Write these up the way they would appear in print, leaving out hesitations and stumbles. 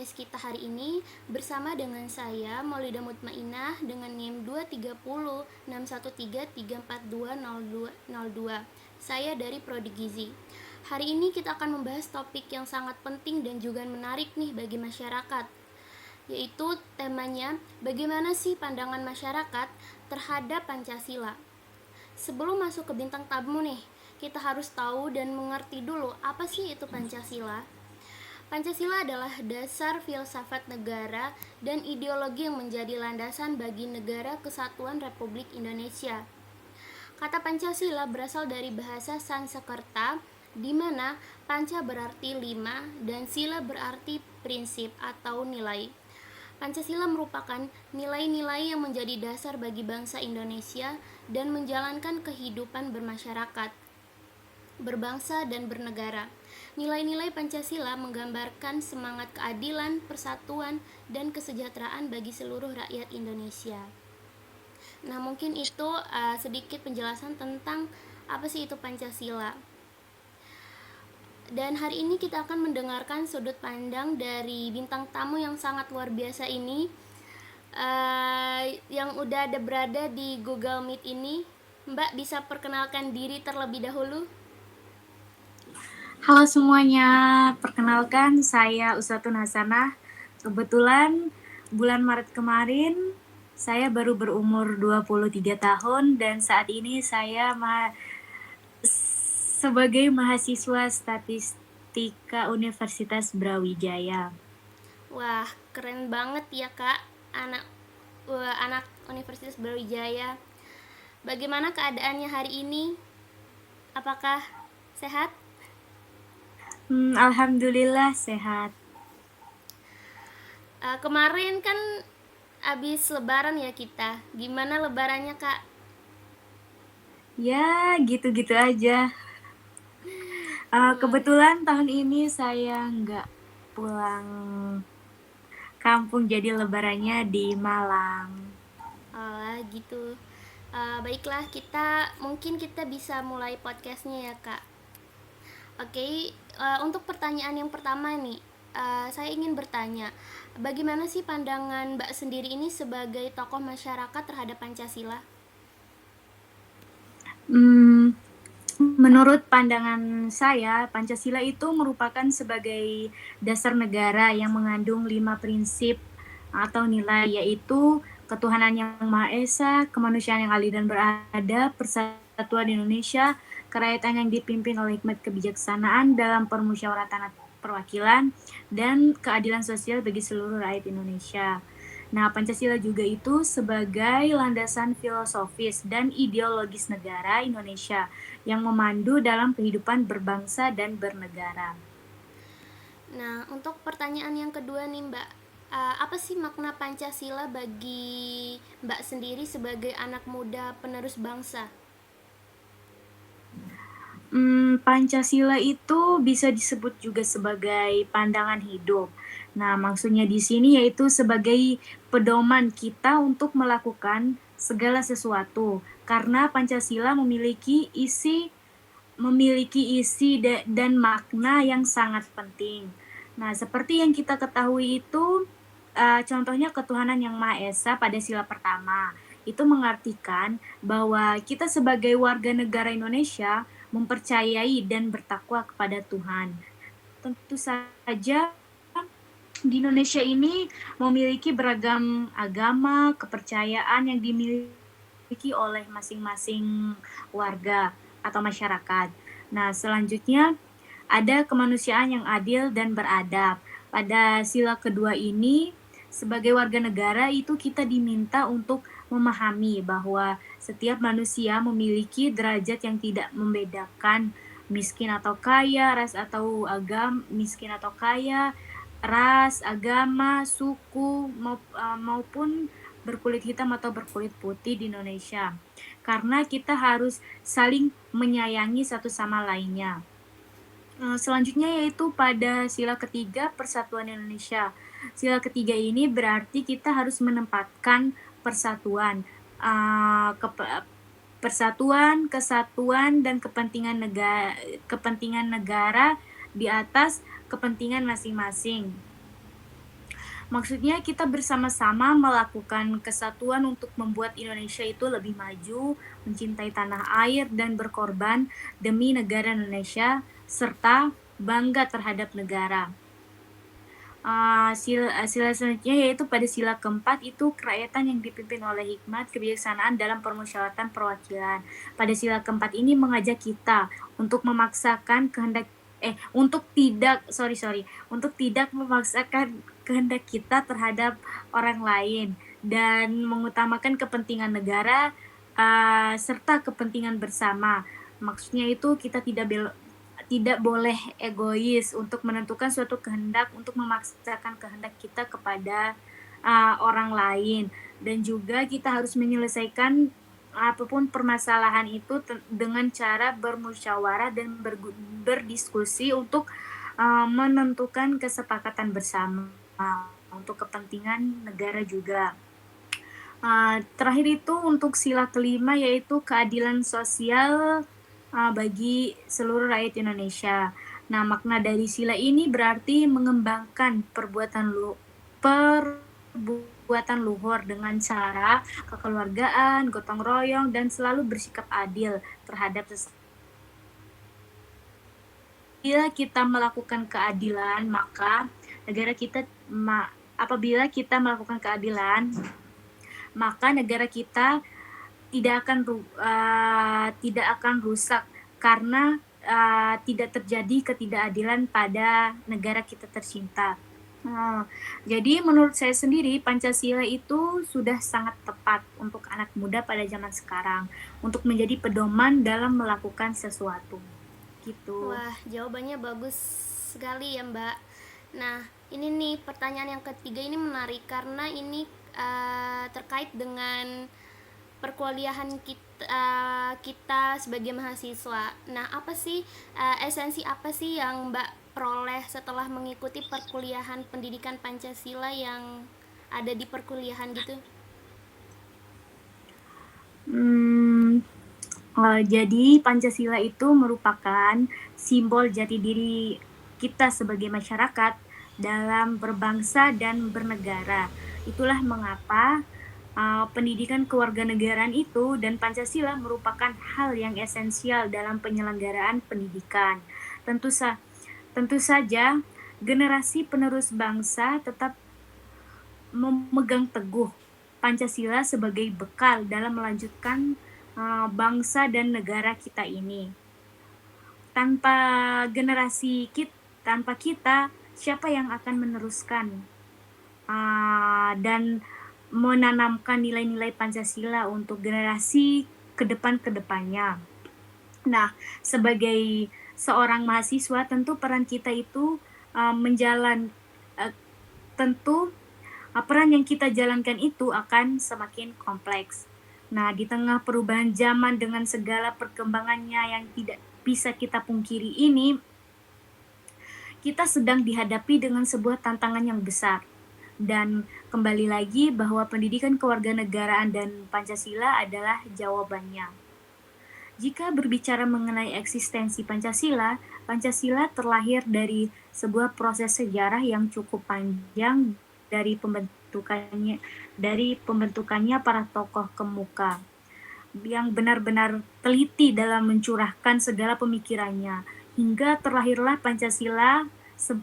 podcast kita hari ini bersama dengan saya Maulida Mutmainah dengan NIM 2306133420202. Saya dari Prodi Gizi. Hari ini kita akan membahas topik yang sangat penting dan juga menarik nih bagi masyarakat, yaitu temanya bagaimana sih pandangan masyarakat terhadap Pancasila. Sebelum masuk ke bintang tamu nih, kita harus tahu dan mengerti dulu apa sih itu Pancasila. Pancasila adalah dasar filsafat negara dan ideologi yang menjadi landasan bagi Negara Kesatuan Republik Indonesia. Kata Pancasila berasal dari bahasa Sanskerta, di mana panca berarti lima dan sila berarti prinsip atau nilai. Pancasila merupakan nilai-nilai yang menjadi dasar bagi bangsa Indonesia dan menjalankan kehidupan bermasyarakat, berbangsa, dan bernegara. Nilai-nilai Pancasila menggambarkan semangat keadilan, persatuan, dan kesejahteraan bagi seluruh rakyat Indonesia. Nah, mungkin itu sedikit penjelasan tentang apa sih itu Pancasila. Dan hari ini kita akan mendengarkan sudut pandang dari bintang tamu yang sangat luar biasa ini, yang udah ada berada di Google Meet ini. Mbak bisa perkenalkan diri terlebih dahulu? Halo semuanya, perkenalkan saya Usatun Hasanah. Kebetulan bulan Maret kemarin saya baru berumur 23 tahun dan saat ini saya sebagai mahasiswa statistika Universitas Brawijaya. Wah, keren banget ya Kak, anak Universitas Brawijaya. Bagaimana keadaannya hari ini? Apakah sehat? Alhamdulillah sehat. Kemarin kan abis lebaran ya kita. Gimana lebarannya Kak? Ya, gitu-gitu aja. Kebetulan tahun ini saya nggak pulang kampung, jadi lebarannya di Malang. Gitu. Baiklah, mungkin kita bisa mulai podcastnya ya Kak. Oke, untuk pertanyaan yang pertama nih, saya ingin bertanya, bagaimana sih pandangan Mbak sendiri ini sebagai tokoh masyarakat terhadap Pancasila? Menurut pandangan saya, Pancasila itu merupakan sebagai dasar negara yang mengandung 5 prinsip atau nilai, yaitu ketuhanan yang Maha Esa, kemanusiaan yang adil dan beradab, persatuan Indonesia, kerakyatan yang dipimpin oleh hikmat kebijaksanaan dalam permusyawaratan perwakilan, dan keadilan sosial bagi seluruh rakyat Indonesia. Nah, Pancasila juga itu sebagai landasan filosofis dan ideologis negara Indonesia yang memandu dalam kehidupan berbangsa dan bernegara. Nah, untuk pertanyaan yang kedua nih Mbak, apa sih makna Pancasila bagi Mbak sendiri sebagai anak muda penerus bangsa? Pancasila itu bisa disebut juga sebagai pandangan hidup. Nah, maksudnya di sini yaitu sebagai pedoman kita untuk melakukan segala sesuatu, karena Pancasila memiliki isi dan makna yang sangat penting. Nah, seperti yang kita ketahui itu, contohnya ketuhanan yang Maha Esa pada sila pertama. Itu mengartikan bahwa kita sebagai warga negara Indonesia mempercayai dan bertakwa kepada Tuhan. Tentu saja di Indonesia ini memiliki beragam agama, kepercayaan yang dimiliki oleh masing-masing warga atau masyarakat. Nah, selanjutnya ada kemanusiaan yang adil dan beradab. Pada sila kedua ini, sebagai warga negara itu kita diminta untuk memahami bahwa setiap manusia memiliki derajat yang tidak membedakan miskin atau kaya, ras atau agama, miskin atau kaya, ras, agama, suku maupun berkulit hitam atau berkulit putih di Indonesia. Karena kita harus saling menyayangi satu sama lainnya. Selanjutnya yaitu pada sila ketiga Persatuan Indonesia. Sila ketiga ini berarti kita harus menempatkan persatuan, persatuan, kesatuan dan kepentingan negara di atas kepentingan masing-masing. Maksudnya kita bersama-sama melakukan kesatuan untuk membuat Indonesia itu lebih maju, mencintai tanah air dan berkorban demi negara Indonesia serta bangga terhadap negara. Sila selanjutnya yaitu pada sila keempat itu kerakyatan yang dipimpin oleh hikmat kebijaksanaan dalam permusyawaratan perwakilan. Pada sila keempat ini mengajak kita untuk memaksakan kehendak untuk tidak memaksakan kehendak kita terhadap orang lain dan mengutamakan kepentingan negara serta kepentingan bersama. Maksudnya itu kita tidak boleh egois untuk menentukan suatu kehendak, untuk memaksakan kehendak kita kepada orang lain, dan juga kita harus menyelesaikan apapun permasalahan itu dengan cara bermusyawarah dan berdiskusi untuk menentukan kesepakatan bersama untuk kepentingan negara juga. Terakhir itu untuk sila kelima yaitu keadilan sosial bagi seluruh rakyat Indonesia. Nah, makna dari sila ini berarti mengembangkan perbuatan luhur dengan cara kekeluargaan, gotong royong, dan selalu bersikap adil terhadap sesama. Bila kita melakukan keadilan, maka apabila kita melakukan keadilan, maka negara kita tidak akan rusak karena tidak terjadi ketidakadilan pada negara kita tercinta. Jadi menurut saya sendiri Pancasila itu sudah sangat tepat untuk anak muda pada zaman sekarang untuk menjadi pedoman dalam melakukan sesuatu. Gitu. Wah, jawabannya bagus sekali ya, Mbak. Nah, ini nih pertanyaan yang ketiga ini menarik karena ini terkait dengan perkuliahan kita sebagai mahasiswa. Nah, esensi apa sih yang Mbak peroleh setelah mengikuti perkuliahan pendidikan Pancasila yang ada di perkuliahan gitu? Jadi Pancasila itu merupakan simbol jati diri kita sebagai masyarakat dalam berbangsa dan bernegara. Itulah mengapa pendidikan kewarganegaraan itu dan Pancasila merupakan hal yang esensial dalam penyelenggaraan pendidikan. Tentu saja generasi penerus bangsa tetap memegang teguh Pancasila sebagai bekal dalam melanjutkan bangsa dan negara kita ini. Tanpa kita, siapa yang akan meneruskan dan menanamkan nilai-nilai Pancasila untuk generasi kedepannya. Nah, sebagai seorang mahasiswa, tentu peran kita itu peran yang kita jalankan itu akan semakin kompleks. Nah, di tengah perubahan zaman dengan segala perkembangannya yang tidak bisa kita pungkiri ini, kita sedang dihadapi dengan sebuah tantangan yang besar. Dan kembali lagi bahwa pendidikan kewarganegaraan dan Pancasila adalah jawabannya. Jika berbicara mengenai eksistensi Pancasila, Pancasila terlahir dari sebuah proses sejarah yang cukup panjang dari pembentukannya para tokoh kemuka yang benar-benar teliti dalam mencurahkan segala pemikirannya hingga terlahirlah Pancasila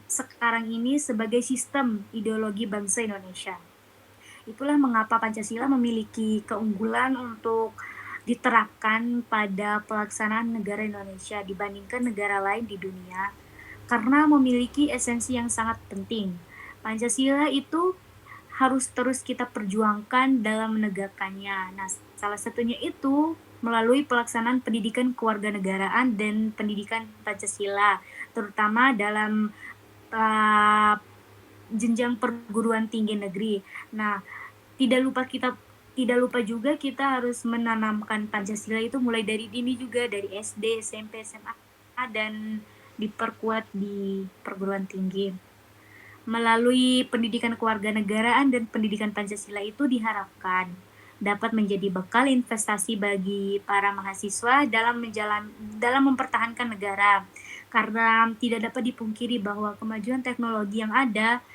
sekarang ini sebagai sistem ideologi bangsa Indonesia. Itulah mengapa Pancasila memiliki keunggulan untuk diterapkan pada pelaksanaan negara Indonesia dibandingkan negara lain di dunia karena memiliki esensi yang sangat penting. Pancasila itu harus terus kita perjuangkan dalam menegakkannya. Nah, salah satunya itu melalui pelaksanaan pendidikan kewarganegaraan dan pendidikan Pancasila, terutama dalam jenjang perguruan tinggi negeri. Nah, tidak lupa juga kita harus menanamkan Pancasila itu mulai dari dini juga, dari SD, SMP, SMA, dan diperkuat di perguruan tinggi. Melalui pendidikan kewarganegaraan dan pendidikan Pancasila itu diharapkan dapat menjadi bekal investasi bagi para mahasiswa dalam mempertahankan negara. Karena tidak dapat dipungkiri bahwa kemajuan teknologi yang ada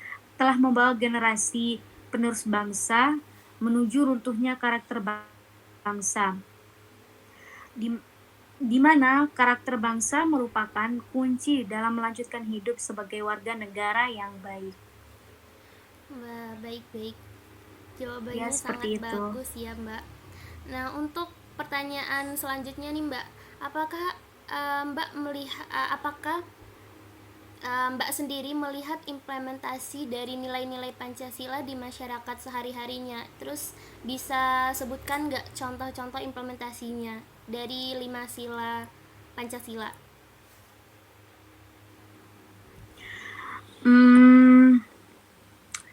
telah membawa generasi penerus bangsa menuju runtuhnya karakter bangsa. Di mana karakter bangsa merupakan kunci dalam melanjutkan hidup sebagai warga negara yang baik. Wah, baik-baik. Ya, Jawabannya sangat seperti itu. bagus ya, Mbak. Nah, untuk pertanyaan selanjutnya nih, Mbak. Apakah Mbak melihat apakah Mbak sendiri melihat implementasi dari nilai-nilai Pancasila di masyarakat sehari-harinya? Terus bisa sebutkan nggak contoh-contoh implementasinya dari 5 sila Pancasila?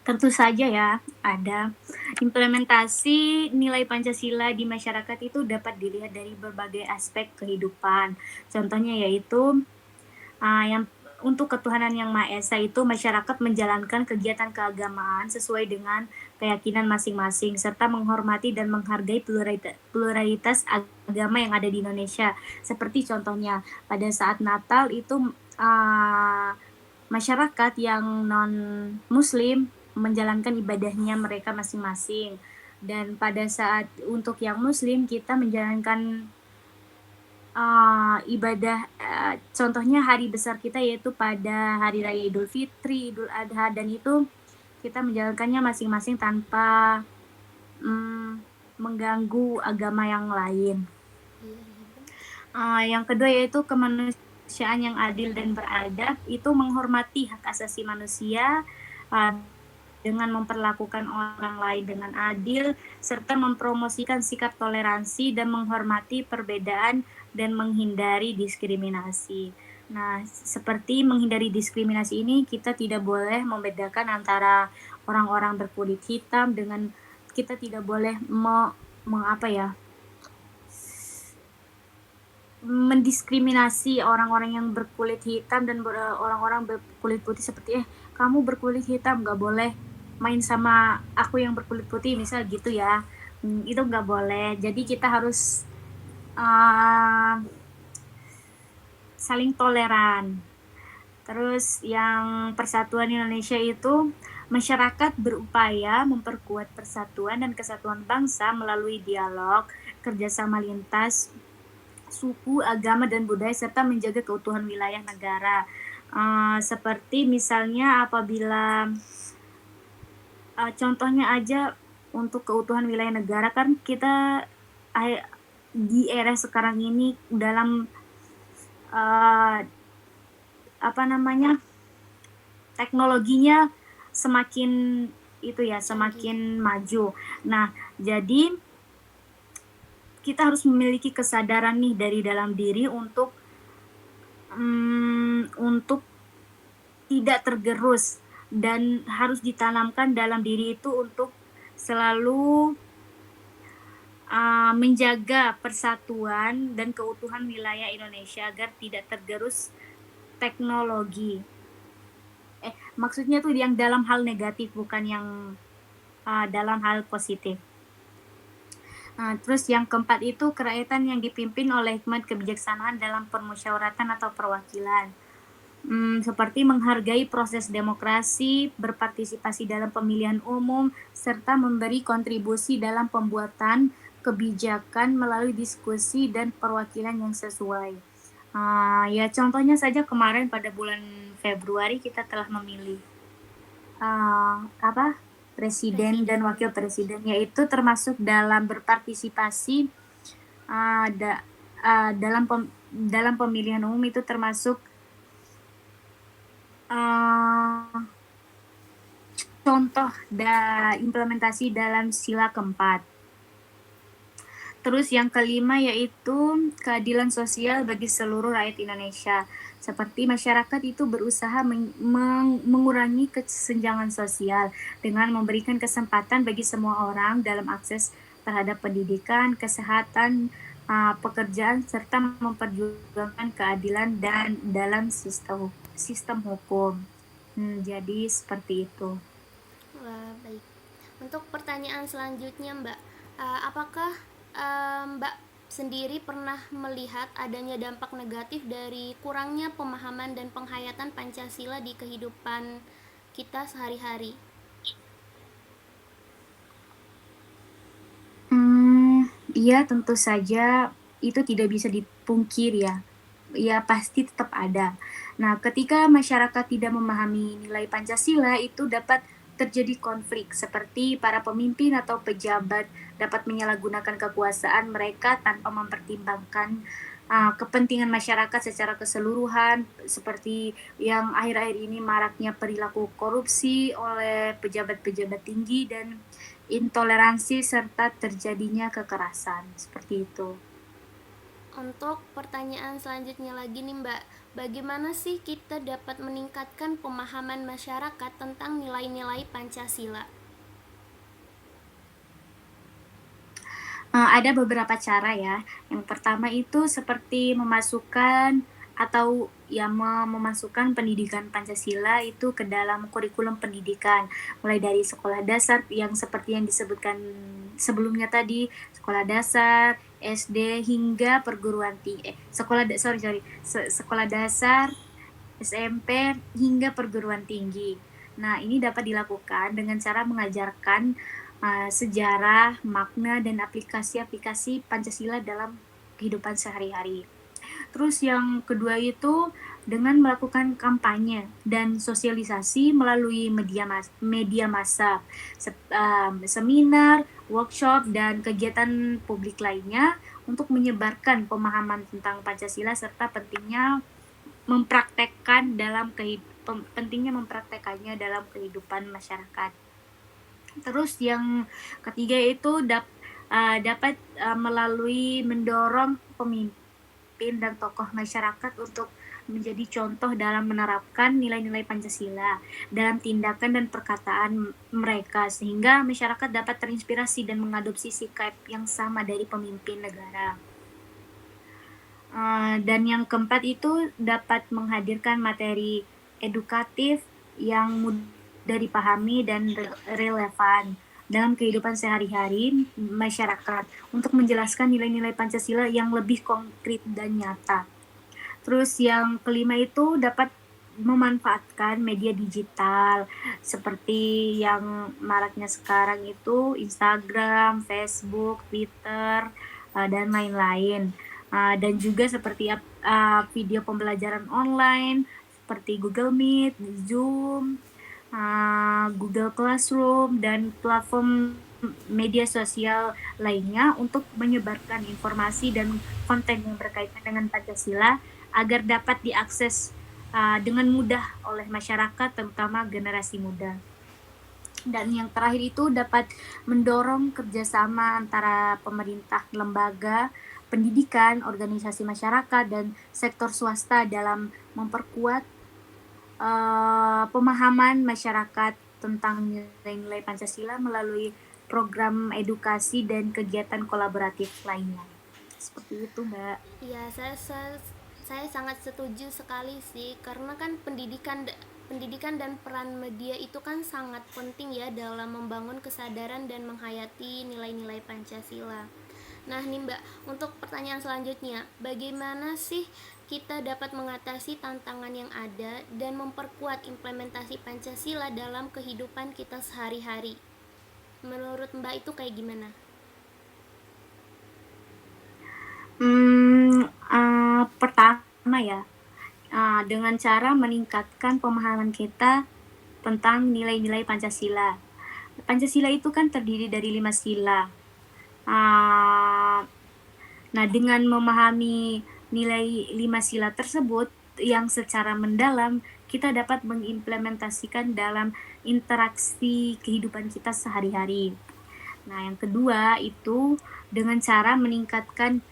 Tentu saja ya, ada. Implementasi nilai Pancasila di masyarakat itu dapat dilihat dari berbagai aspek kehidupan. Contohnya yaitu yang untuk ketuhanan yang Maha Esa itu masyarakat menjalankan kegiatan keagamaan sesuai dengan keyakinan masing-masing serta menghormati dan menghargai pluralitas agama yang ada di Indonesia. Seperti contohnya pada saat Natal itu masyarakat yang non muslim menjalankan ibadahnya mereka masing-masing, dan pada saat untuk yang muslim kita menjalankan ibadah contohnya hari besar kita yaitu pada hari raya Idul Fitri, Idul Adha, dan itu kita menjalankannya masing-masing tanpa mengganggu agama yang lain. Yang kedua yaitu kemanusiaan yang adil dan beradab, itu menghormati hak asasi manusia dengan memperlakukan orang lain dengan adil serta mempromosikan sikap toleransi dan menghormati perbedaan dan menghindari diskriminasi. Nah, seperti menghindari diskriminasi ini, kita tidak boleh membedakan antara orang-orang berkulit hitam dengan kita tidak boleh mendiskriminasi orang-orang yang berkulit hitam dan orang-orang berkulit putih seperti kamu berkulit hitam nggak boleh main sama aku yang berkulit putih misal gitu ya. Itu nggak boleh. Jadi kita harus saling toleran. Terus yang persatuan Indonesia itu masyarakat berupaya memperkuat persatuan dan kesatuan bangsa melalui dialog, kerjasama lintas suku, agama, dan budaya serta menjaga keutuhan wilayah negara. Seperti misalnya apabila contohnya aja untuk keutuhan wilayah negara, kan kita di era sekarang ini dalam teknologinya semakin semakin maju. Nah, jadi kita harus memiliki kesadaran nih dari dalam diri untuk tidak tergerus, dan harus ditanamkan dalam diri itu untuk selalu menjaga persatuan dan keutuhan wilayah Indonesia agar tidak tergerus teknologi. Maksudnya tuh yang dalam hal negatif, bukan yang dalam hal positif. Terus yang keempat itu kerakyatan yang dipimpin oleh hikmat kebijaksanaan dalam permusyawaratan atau perwakilan. Seperti menghargai proses demokrasi, berpartisipasi dalam pemilihan umum, serta memberi kontribusi dalam pembuatan kebijakan melalui diskusi dan perwakilan yang sesuai. Ya contohnya saja kemarin pada bulan Februari kita telah memilih presiden dan wakil presiden, yaitu termasuk dalam berpartisipasi dalam pemilihan umum, itu termasuk contoh implementasi dalam sila keempat. Terus yang kelima yaitu keadilan sosial bagi seluruh rakyat Indonesia. Seperti masyarakat itu berusaha mengurangi kesenjangan sosial dengan memberikan kesempatan bagi semua orang dalam akses terhadap pendidikan, kesehatan, pekerjaan, serta memperjuangkan keadilan dan dalam sistem hukum. Jadi seperti itu. Wah, baik. Untuk pertanyaan selanjutnya, Mbak, apakah Mbak sendiri pernah melihat adanya dampak negatif dari kurangnya pemahaman dan penghayatan Pancasila di kehidupan kita sehari-hari? Iya, tentu saja itu tidak bisa dipungkiri ya. Ya pasti tetap ada. Nah, ketika masyarakat tidak memahami nilai Pancasila itu dapat terjadi konflik seperti para pemimpin atau pejabat dapat menyalahgunakan kekuasaan mereka tanpa mempertimbangkan kepentingan masyarakat secara keseluruhan seperti yang akhir-akhir ini maraknya perilaku korupsi oleh pejabat-pejabat tinggi dan intoleransi serta terjadinya kekerasan seperti itu. Untuk pertanyaan selanjutnya lagi nih Mbak, bagaimana sih kita dapat meningkatkan pemahaman masyarakat tentang nilai-nilai Pancasila? Ada beberapa cara ya. Yang pertama itu seperti memasukkan atau ya memasukkan pendidikan Pancasila itu ke dalam kurikulum pendidikan, mulai dari sekolah dasar yang seperti yang disebutkan sebelumnya tadi, sekolah dasar, SD hingga perguruan tinggi. Sekolah dasar, SMP hingga perguruan tinggi. Nah, ini dapat dilakukan dengan cara mengajarkan sejarah, makna, dan aplikasi-aplikasi Pancasila dalam kehidupan sehari-hari. Terus yang kedua itu dengan melakukan kampanye dan sosialisasi melalui media massa, seminar, workshop, dan kegiatan publik lainnya untuk menyebarkan pemahaman tentang Pancasila serta pentingnya mempraktekkannya dalam kehidupan masyarakat. Terus yang ketiga itu dapat melalui mendorong pemimpin dan tokoh masyarakat untuk menjadi contoh dalam menerapkan nilai-nilai Pancasila dalam tindakan dan perkataan mereka sehingga masyarakat dapat terinspirasi dan mengadopsi sikap yang sama dari pemimpin negara. Dan yang keempat itu dapat menghadirkan materi edukatif yang mudah dipahami dan relevan dalam kehidupan sehari-hari masyarakat untuk menjelaskan nilai-nilai Pancasila yang lebih konkret dan nyata. Terus yang kelima itu dapat memanfaatkan media digital seperti yang maraknya sekarang itu Instagram, Facebook, Twitter, dan lain-lain. Dan juga seperti video pembelajaran online seperti Google Meet, Zoom, Google Classroom, dan platform media sosial lainnya untuk menyebarkan informasi dan konten yang berkaitan dengan Pancasila agar dapat diakses dengan mudah oleh masyarakat, terutama generasi muda. Dan yang terakhir itu dapat mendorong kerjasama antara pemerintah, lembaga, pendidikan, organisasi masyarakat, dan sektor swasta dalam memperkuat pemahaman masyarakat tentang nilai-nilai Pancasila melalui program edukasi dan kegiatan kolaboratif lainnya. Seperti itu, Mbak. Ya, saya sangat setuju sekali sih, karena kan pendidikan dan peran media itu kan sangat penting ya dalam membangun kesadaran dan menghayati nilai-nilai Pancasila. Nah nih Mbak, untuk pertanyaan selanjutnya, bagaimana sih kita dapat mengatasi tantangan yang ada dan memperkuat implementasi Pancasila dalam kehidupan kita sehari-hari? Menurut Mbak itu kayak gimana? Pertama ya, dengan cara meningkatkan pemahaman kita tentang nilai-nilai Pancasila. Pancasila itu kan terdiri dari 5 sila. Nah, dengan memahami nilai 5 sila tersebut yang secara mendalam, kita dapat mengimplementasikan dalam interaksi kehidupan kita sehari-hari. Nah, yang kedua itu dengan cara meningkatkan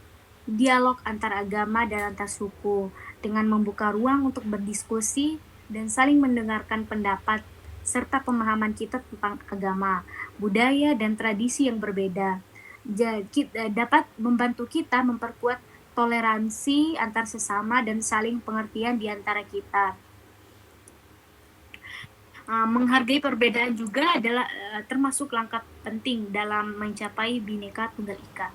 dialog antar agama dan antar suku dengan membuka ruang untuk berdiskusi dan saling mendengarkan pendapat serta pemahaman kita tentang agama, budaya, dan tradisi yang berbeda. Jadi, dapat membantu kita memperkuat toleransi antar sesama dan saling pengertian di antara kita. Menghargai perbedaan juga adalah termasuk langkah penting dalam mencapai Bhinneka Tunggal Ika.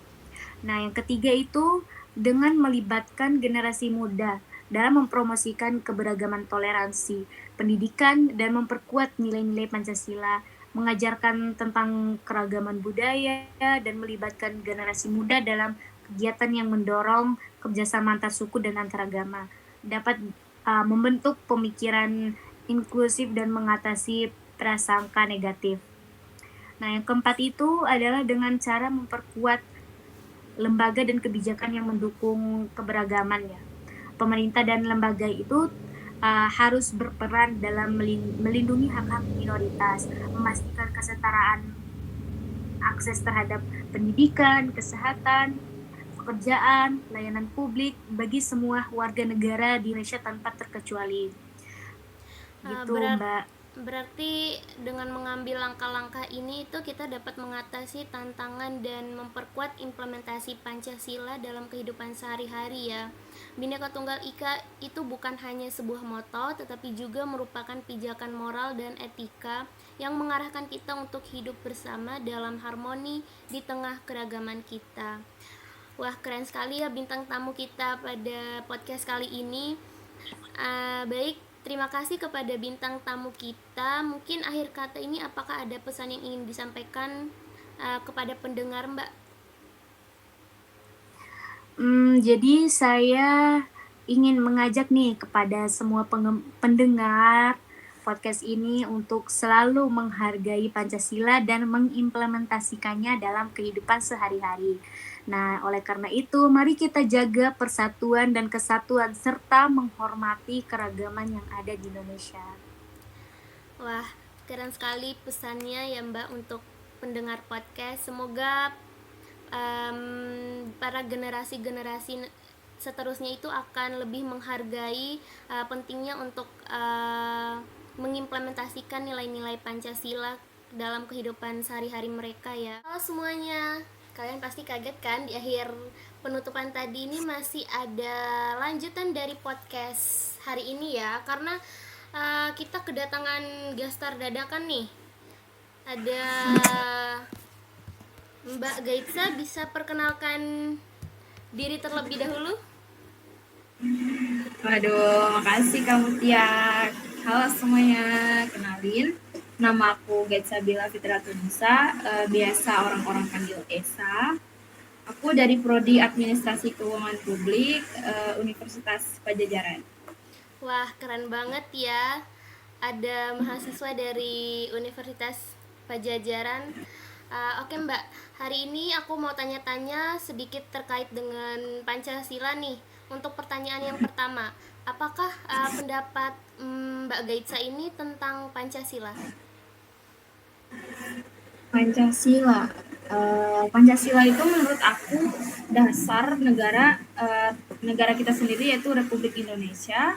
Nah, yang ketiga itu dengan melibatkan generasi muda dalam mempromosikan keberagaman toleransi, pendidikan, dan memperkuat nilai-nilai Pancasila, mengajarkan tentang keragaman budaya, dan melibatkan generasi muda dalam kegiatan yang mendorong kerjasama antar suku dan antar agama, dapat membentuk pemikiran inklusif dan mengatasi prasangka negatif. Nah, yang keempat itu adalah dengan cara memperkuat lembaga dan kebijakan yang mendukung keberagaman ya. Pemerintah dan lembaga itu harus berperan dalam melindungi hak-hak minoritas, memastikan kesetaraan akses terhadap pendidikan, kesehatan, pekerjaan, layanan publik bagi semua warga negara di Indonesia tanpa terkecuali. Gitu, Mbak. Berarti dengan mengambil langkah-langkah ini itu kita dapat mengatasi tantangan dan memperkuat implementasi Pancasila dalam kehidupan sehari-hari ya. Bhinneka Tunggal Ika itu bukan hanya sebuah moto, tetapi juga merupakan pijakan moral dan etika yang mengarahkan kita untuk hidup bersama dalam harmoni di tengah keragaman kita. Wah, keren sekali ya bintang tamu kita pada podcast kali ini. Baik, terima kasih kepada bintang tamu kita. Mungkin akhir kata ini apakah ada pesan yang ingin disampaikan kepada pendengar, Mbak? Jadi saya ingin mengajak nih kepada semua pendengar podcast ini untuk selalu menghargai Pancasila dan mengimplementasikannya dalam kehidupan sehari-hari. Nah, oleh karena itu, mari kita jaga persatuan dan kesatuan serta menghormati keragaman yang ada di Indonesia. Wah, keren sekali pesannya ya Mbak untuk pendengar podcast. Semoga para generasi-generasi seterusnya itu akan lebih menghargai pentingnya untuk mengimplementasikan nilai-nilai Pancasila dalam kehidupan sehari-hari mereka ya. Halo semuanya, kalian pasti kaget kan di akhir penutupan tadi ini masih ada lanjutan dari podcast hari ini ya, karena kita kedatangan gestar dadakan nih. Ada Mbak Gaitsa, bisa perkenalkan diri terlebih dahulu? Waduh, makasih kamu Tia. Halo semuanya, kenalin. Nama aku Gaitsa Bila Fitratunisa, biasa orang-orang panggil Esa. Aku dari Prodi Administrasi Keuangan Publik, Universitas Pajajaran. Wah, keren banget ya. Ada mahasiswa dari Universitas Pajajaran. Oke Mbak, hari ini aku mau tanya-tanya sedikit terkait dengan Pancasila nih. Untuk pertanyaan yang pertama, apakah pendapat Mbak Gaitsa ini tentang Pancasila? Pancasila. Pancasila itu menurut aku dasar negara kita sendiri, yaitu Republik Indonesia,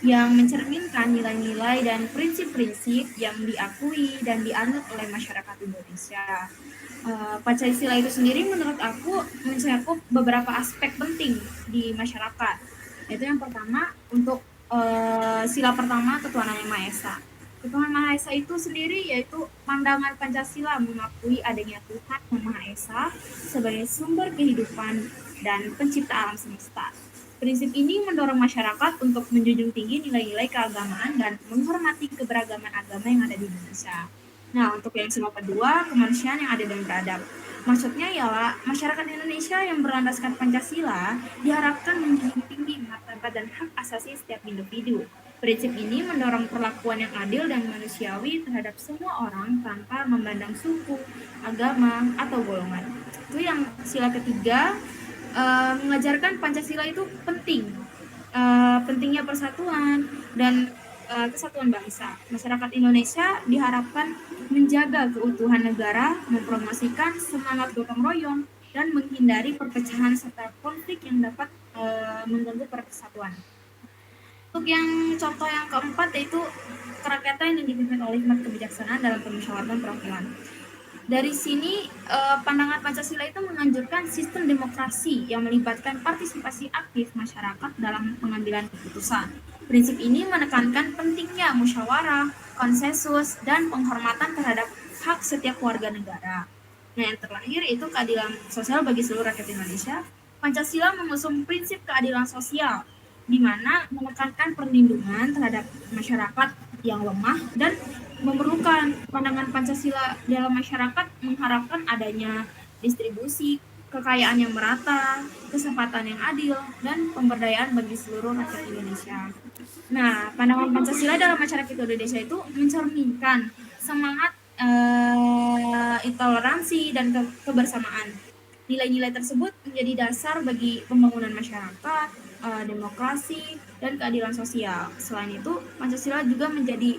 yang mencerminkan nilai-nilai dan prinsip-prinsip yang diakui dan dianut oleh masyarakat Indonesia. Pancasila itu sendiri menurut aku mencakup beberapa aspek penting di masyarakat. Yaitu yang pertama, untuk sila pertama, ketuhanan yang Maha Esa. Ketuhanan Maha Esa itu sendiri yaitu pandangan Pancasila mengakui adanya Tuhan yang Maha Esa sebagai sumber kehidupan dan pencipta alam semesta. Prinsip ini mendorong masyarakat untuk menjunjung tinggi nilai-nilai keagamaan dan menghormati keberagaman agama yang ada di Indonesia. Nah, untuk yang sila kedua, kemanusiaan yang adil dan beradab. Maksudnya ialah masyarakat Indonesia yang berlandaskan Pancasila diharapkan menjunjung tinggi martabat dan hak asasi setiap individu. Prinsip ini mendorong perlakuan yang adil dan manusiawi terhadap semua orang tanpa memandang suku, agama, atau golongan. Itu yang sila ketiga, mengajarkan Pancasila itu penting. Pentingnya persatuan dan kesatuan bangsa. Masyarakat Indonesia diharapkan menjaga keutuhan negara, mempromosikan semangat gotong royong, dan menghindari perpecahan serta konflik yang dapat mengganggu persatuan. Untuk yang contoh yang keempat yaitu kerakyatan yang dipimpin oleh hikmat kebijaksanaan dalam permusyawaratan perwakilan. Dari sini pandangan Pancasila itu menganjurkan sistem demokrasi yang melibatkan partisipasi aktif masyarakat dalam pengambilan keputusan. Prinsip ini menekankan pentingnya musyawarah, konsensus, dan penghormatan terhadap hak setiap warga negara. Nah, yang terakhir itu keadilan sosial bagi seluruh rakyat Indonesia. Pancasila mengusung prinsip keadilan sosial di mana menekankan perlindungan terhadap masyarakat yang lemah dan memerlukan pandangan Pancasila dalam masyarakat mengharapkan adanya distribusi kekayaan yang merata, kesempatan yang adil, dan pemberdayaan bagi seluruh rakyat Indonesia. Nah, pandangan Pancasila dalam masyarakat Indonesia itu mencerminkan semangat intoleransi dan kebersamaan. Nilai-nilai tersebut menjadi dasar bagi pembangunan masyarakat, demokrasi, dan keadilan sosial. Selain itu, Pancasila juga menjadi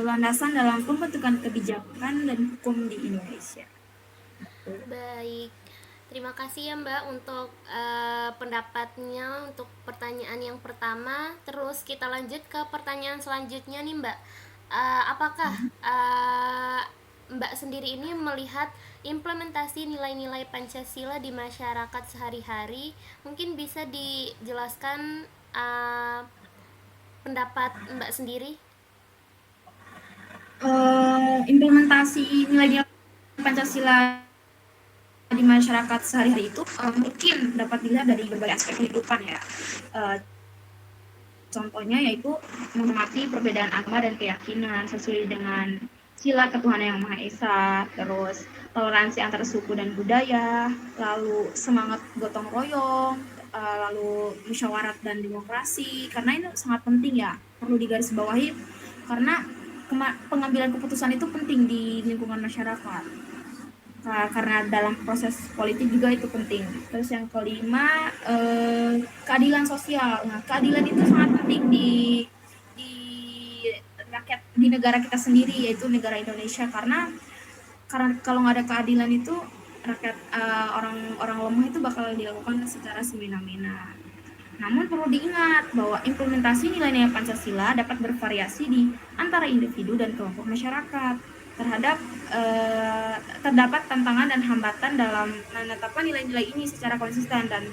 landasan dalam pembentukan kebijakan dan hukum di Indonesia. Baik, terima kasih ya Mbak untuk pendapatnya untuk pertanyaan yang pertama. Terus kita lanjut ke pertanyaan selanjutnya nih Mbak. Apakah Mbak sendiri ini melihat implementasi nilai-nilai Pancasila di masyarakat sehari-hari? Mungkin bisa dijelaskan pendapat Mbak sendiri? Implementasi nilai-nilai Pancasila di masyarakat sehari-hari itu mungkin dapat dilihat dari berbagai aspek kehidupan ya. Contohnya yaitu menghormati perbedaan agama dan keyakinan sesuai dengan sila ketuhanan yang Maha Esa, terus toleransi antar suku dan budaya, lalu semangat gotong royong, lalu musyawarat dan demokrasi, karena ini sangat penting ya, perlu digarisbawahi karena pengambilan keputusan itu penting di lingkungan masyarakat. Karena dalam proses politik juga itu penting. Terus yang kelima, keadilan sosial. Nah, keadilan itu sangat penting di rakyat, di negara kita sendiri, yaitu negara Indonesia, karena kalau nggak ada keadilan itu rakyat, orang lemah itu bakal dilakukan secara semena-mena. Namun perlu diingat bahwa implementasi nilai-nilai Pancasila dapat bervariasi di antara individu dan kelompok masyarakat. Terdapat tantangan dan hambatan dalam menetapkan nilai-nilai ini secara konsisten, dan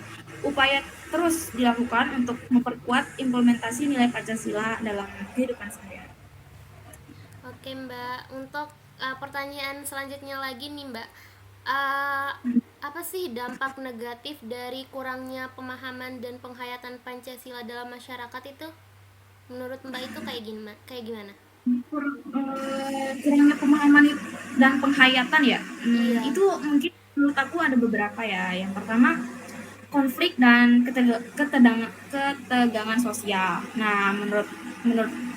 upaya terus dilakukan untuk memperkuat implementasi nilai Pancasila dalam kehidupan sehari-hari. Oke Mbak, untuk pertanyaan selanjutnya lagi nih Mbak, apa sih dampak negatif dari kurangnya pemahaman dan penghayatan Pancasila dalam masyarakat itu? Menurut Mbak itu kayak gimana? Kurangnya pemahaman dan penghayatan ya, Iya. itu mungkin menurut aku ada beberapa ya. Yang pertama, konflik dan ketegangan sosial. Nah, menurut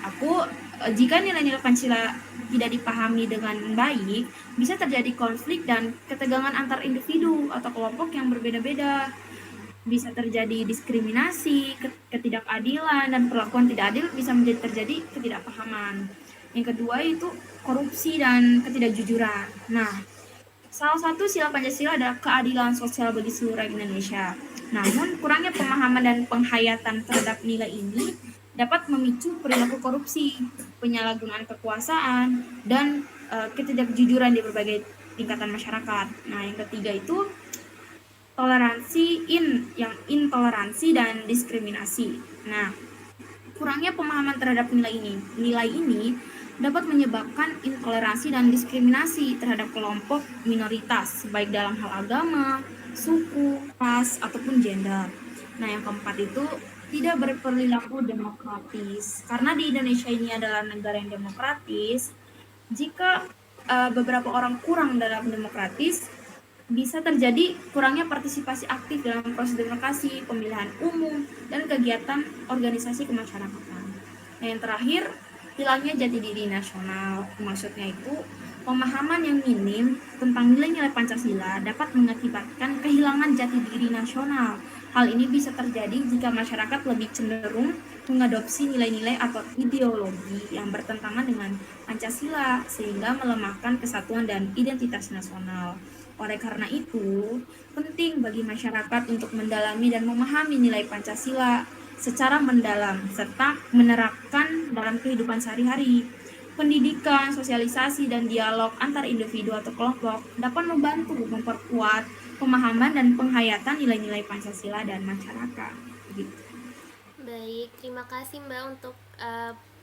aku, jika nilai-nilai Pancasila tidak dipahami dengan baik, bisa terjadi konflik dan ketegangan antar individu atau kelompok yang berbeda-beda. Bisa terjadi diskriminasi, ketidakadilan, dan perlakuan tidak adil bisa terjadi ketidakpahaman. Yang kedua itu korupsi dan ketidakjujuran. Nah, salah satu sila Pancasila adalah keadilan sosial bagi seluruh Indonesia. Namun, kurangnya pemahaman dan penghayatan terhadap nilai ini dapat memicu perilaku korupsi, penyalahgunaan kekuasaan, dan ketidakjujuran di berbagai tingkatan masyarakat. Nah, yang ketiga itu intoleransi dan diskriminasi. Nah, kurangnya pemahaman terhadap nilai ini dapat menyebabkan intoleransi dan diskriminasi terhadap kelompok minoritas, baik dalam hal agama, suku, ras, ataupun gender. Nah, yang keempat itu tidak berperilaku demokratis. Karena di Indonesia ini adalah negara yang demokratis, jika beberapa orang kurang dalam demokratis, bisa terjadi kurangnya partisipasi aktif dalam proses demokrasi, pemilihan umum, dan kegiatan organisasi kemasyarakatan. Nah, yang terakhir, hilangnya jati diri nasional. Maksudnya itu, pemahaman yang minim tentang nilai-nilai Pancasila dapat mengakibatkan kehilangan jati diri nasional. Hal ini bisa terjadi jika masyarakat lebih cenderung mengadopsi nilai-nilai atau ideologi yang bertentangan dengan Pancasila, sehingga melemahkan kesatuan dan identitas nasional. Oleh karena itu, penting bagi masyarakat untuk mendalami dan memahami nilai Pancasila secara mendalam, serta menerapkan dalam kehidupan sehari-hari. Pendidikan, sosialisasi, dan dialog antar individu atau kelompok dapat membantu memperkuat pemahaman dan penghayatan nilai-nilai Pancasila dan masyarakat. Gitu. Baik, terima kasih Mbak untuk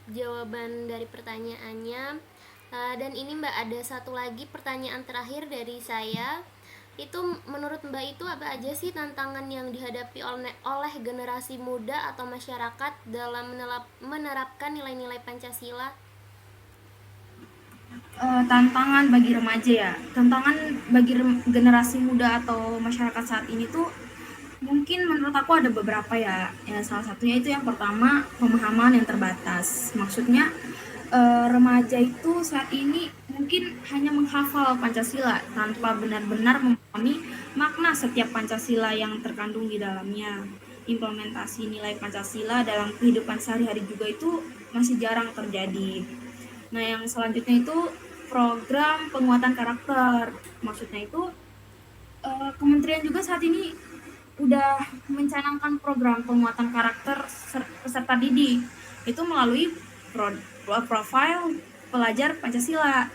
jawaban dari pertanyaannya. Dan ini Mbak, ada satu lagi pertanyaan terakhir dari saya. Itu menurut Mbak itu apa aja sih tantangan yang dihadapi oleh generasi muda atau masyarakat dalam menerapkan nilai-nilai Pancasila? Tantangan bagi remaja ya, tantangan bagi generasi muda atau masyarakat saat ini tuh mungkin menurut aku ada beberapa ya. Ya salah satunya itu yang pertama pemahaman yang terbatas. Maksudnya remaja itu saat ini mungkin hanya menghafal Pancasila tanpa benar-benar memahami makna setiap Pancasila yang terkandung di dalamnya. Implementasi nilai Pancasila dalam kehidupan sehari-hari juga itu masih jarang terjadi. Nah, yang selanjutnya itu program penguatan karakter. Maksudnya itu kementerian juga saat ini udah mencanangkan program penguatan karakter peserta didik itu melalui profil pelajar Pancasila.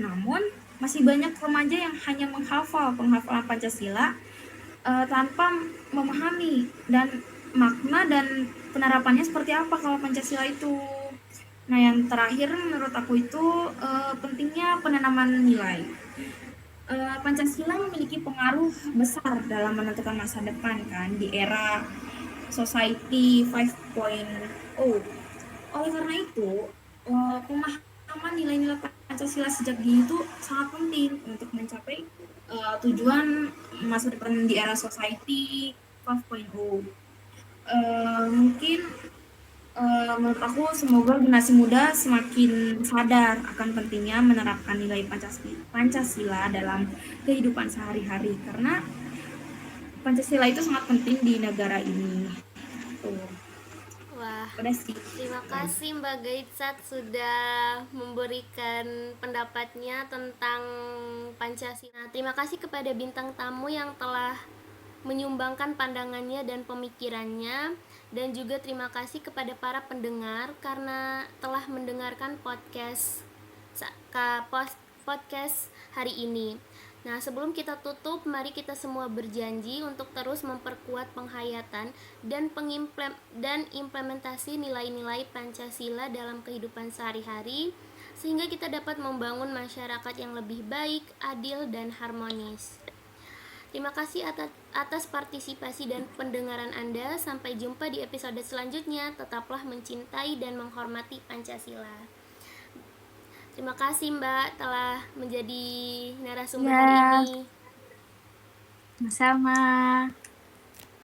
Namun masih banyak remaja yang hanya menghafal penghafalan Pancasila tanpa memahami dan makna dan penerapannya seperti apa kalau Pancasila itu. Nah, yang terakhir menurut aku itu pentingnya penanaman nilai. Pancasila memiliki pengaruh besar dalam menentukan masa depan kan di era society 5.0. Oleh karena itu, pemahaman nilai-nilai Pancasila sejak dini itu sangat penting untuk mencapai tujuan masa depan di era society 5.0. Mungkin menurut aku semoga generasi muda semakin sadar akan pentingnya menerapkan nilai Pancasila dalam kehidupan sehari-hari karena Pancasila itu sangat penting di negara ini. Tuh, Wah, udah sih. terima kasih Mbak Gaitsat sudah memberikan pendapatnya tentang Pancasila. Terima kasih kepada bintang tamu yang telah menyumbangkan pandangannya dan pemikirannya, dan juga terima kasih kepada para pendengar karena telah mendengarkan podcast hari ini. Nah, sebelum kita tutup, mari kita semua berjanji untuk terus memperkuat penghayatan dan implementasi nilai-nilai Pancasila dalam kehidupan sehari-hari, sehingga kita dapat membangun masyarakat yang lebih baik, adil, dan harmonis. Terima kasih atas partisipasi dan pendengaran Anda. Sampai jumpa di episode selanjutnya. Tetaplah mencintai dan menghormati Pancasila. Terima kasih Mbak telah menjadi narasumber hari Ya, ini. sama.